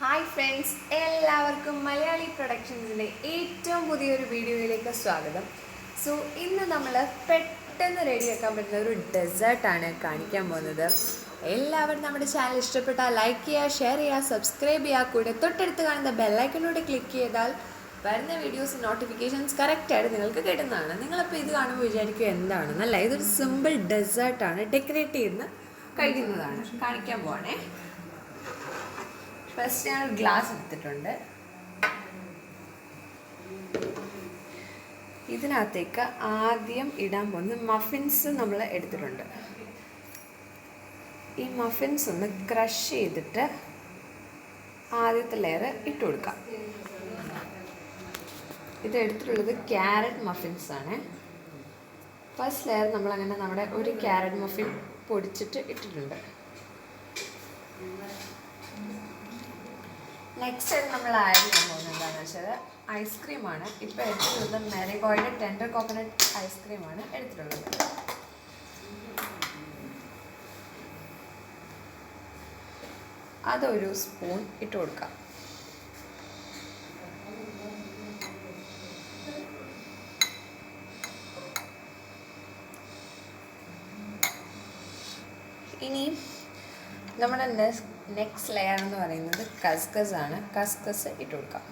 Hi friends, എല്ലാവർക്കും മലയാളി പ്രൊഡക്ഷൻസിൻ്റെ ഏറ്റവും പുതിയൊരു വീഡിയോയിലേക്ക് സ്വാഗതം. സോ ഇന്ന് നമ്മൾ പെട്ടെന്ന് റെഡിയാക്കാൻ പറ്റുന്ന ഒരു ഡെസേർട്ടാണ് കാണിക്കാൻ പോകുന്നത്. എല്ലാവരും നമ്മുടെ ചാനൽ ഇഷ്ടപ്പെട്ടാൽ ലൈക്ക് ചെയ്യുക, ഷെയർ ചെയ്യുക, സബ്സ്ക്രൈബ് ചെയ്യുക. കൂടെ തൊട്ടടുത്ത് കാണുന്ന ബെല്ലൈക്കണിലൂടെ ക്ലിക്ക് ചെയ്താൽ വരുന്ന വീഡിയോസ് നോട്ടിഫിക്കേഷൻസ് കറക്റ്റായിട്ട് നിങ്ങൾക്ക് കിട്ടുന്നതാണ്. നിങ്ങളപ്പോൾ ഇത് കാണുമ്പോൾ വിചാരിക്കുക എന്താണെന്നല്ല, ഇതൊരു സിമ്പിൾ ഡെസേർട്ടാണ്, ഡെക്കറേറ്റ് ചെയ്ത് കഴിക്കുന്നതാണ്. കാണിക്കാൻ പോവാണേ. ഫസ്റ്റ് ഞാൻ ഒരു ഗ്ലാസ് എടുത്തിട്ടുണ്ട്. ഇതിനകത്തേക്ക് ആദ്യം ഇടാൻ പോകുന്നത് മഫിൻസ് നമ്മൾ എടുത്തിട്ടുണ്ട്. ഈ മഫിൻസ് ഒന്ന് ക്രഷ് ചെയ്തിട്ട് ആദ്യത്തെ ലെയർ ഇട്ട് കൊടുക്കാം. ഇത് എടുത്തിട്ടുള്ളത് ക്യാരറ്റ് മഫിൻസ് ആണ്. ഫസ്റ്റ് ലെയർ നമ്മളങ്ങനെ നമ്മുടെ ഒരു ക്യാരറ്റ് മഫിൻ പൊടിച്ചിട്ട് ഇട്ടിട്ടുണ്ട്. നെക്സ്റ്റ് നമ്മൾ ആഡ് ചെയ്യാൻ പോകുന്നത് എന്താണെന്ന് വെച്ചാൽ ഐസ്ക്രീമാണ്. ഇപ്പോൾ എടുത്തിട്ടുള്ളത് മാരിഗോൾഡ് ടെൻഡർ കോക്കനട്ട് ഐസ്ക്രീമാണ് എടുത്തിട്ടുള്ളത്. അതൊരു സ്പൂൺ ഇട്ട് കൊടുക്കാം. ഇനി നമ്മുടെ നെക്സ്റ്റ് ലെയർ എന്ന് പറയുന്നത് കസ്കസ് ആണ്. കസ്കസ് ഇട്ട് കൊടുക്കാം.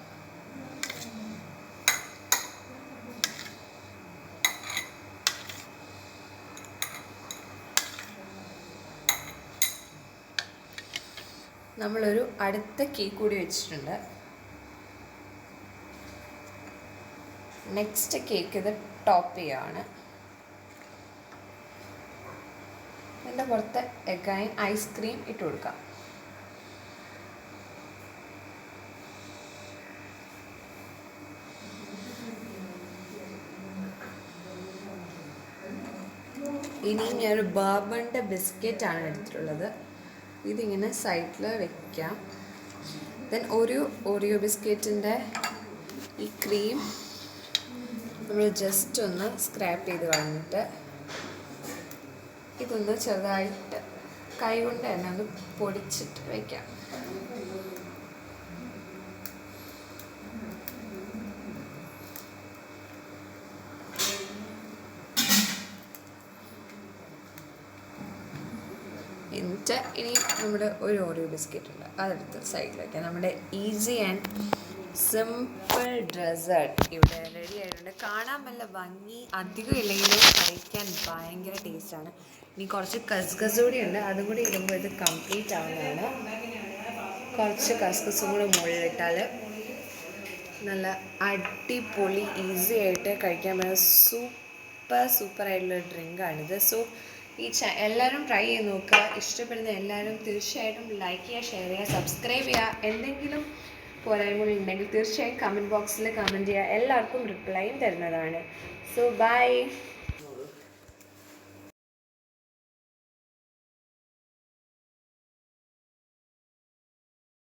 നമ്മളൊരു അടുത്ത കേക്ക് കൂടി വെച്ചിട്ടുണ്ട്. നെക്സ്റ്റ് കേക്ക് ഇത് ടോപ്പ് ചെയ്യുകയാണ്. ഇതിൻ്റെ പുറത്ത് എഗൈൻ ഐസ്ക്രീം ഇട്ട് കൊടുക്കാം. ഇനിയും ഞാനൊരു ബർബണിൻ്റെ ബിസ്ക്കറ്റാണ് എടുത്തിട്ടുള്ളത്. ഇതിങ്ങനെ സൈഡിൽ വെക്കാം. ദെൻ ഒരു ഓറിയോ ബിസ്ക്കറ്റിൻ്റെ ഈ ക്രീം നമ്മൾ ജസ്റ്റ് ഒന്ന് സ്ക്രാപ്പ് ചെയ്ത് കളഞ്ഞിട്ട് ഇതൊന്ന് ചെറുതായിട്ട് കൈ കൊണ്ട് തന്നെ ഒന്ന് പൊടിച്ചിട്ട് വയ്ക്കാം. എന്നിട്ട് ഇനി നമ്മുടെ ഒരു ഓറിയോ ബിസ്ക്കറ്റ് ഉണ്ട്, അതെടുത്ത് സൈഡിൽ വയ്ക്കാം. നമ്മുടെ ഈസി ആൻഡ് സിമ്പിൾ ഡെസേർട്ട് ഇവിടെ റെഡി ആയിട്ടുണ്ട്. കാണാൻ നല്ല ഭംഗി, അധികം ഇല്ലെങ്കിലും കഴിക്കാൻ ഭയങ്കര ടേസ്റ്റാണ്. ഇനി കുറച്ച് കസ്കസ് കൂടി ഉണ്ട്, അതും കൂടി ഇടുമ്പോൾ ഇത് കംപ്ലീറ്റ് ആവുന്നതാണ്. കുറച്ച് കസ്കസും കൂടി മുകളിലിട്ടാൽ നല്ല അടിപൊളി ഈസി ആയിട്ട് കഴിക്കാൻ പറ്റുന്ന സൂപ്പറായിട്ടുള്ള ഡ്രിങ്കാണിത്. സോ എല്ലാവരും ട്രൈ ചെയ്ത് നോക്കുക. ഇഷ്ടപ്പെടുന്ന എല്ലാവരും തീർച്ചയായിട്ടും ലൈക്ക് ചെയ്യുക, ഷെയർ ചെയ്യുക, സബ്സ്ക്രൈബ് ചെയ്യുക. എന്തെങ്കിലും പോരായ്മകളുണ്ടെങ്കിൽ തീർച്ചയായും കമൻറ്റ് ബോക്സിൽ കമൻറ്റ് ചെയ്യുക. എല്ലാവർക്കും റിപ്ലൈയും തരുന്നതാണ്. So by.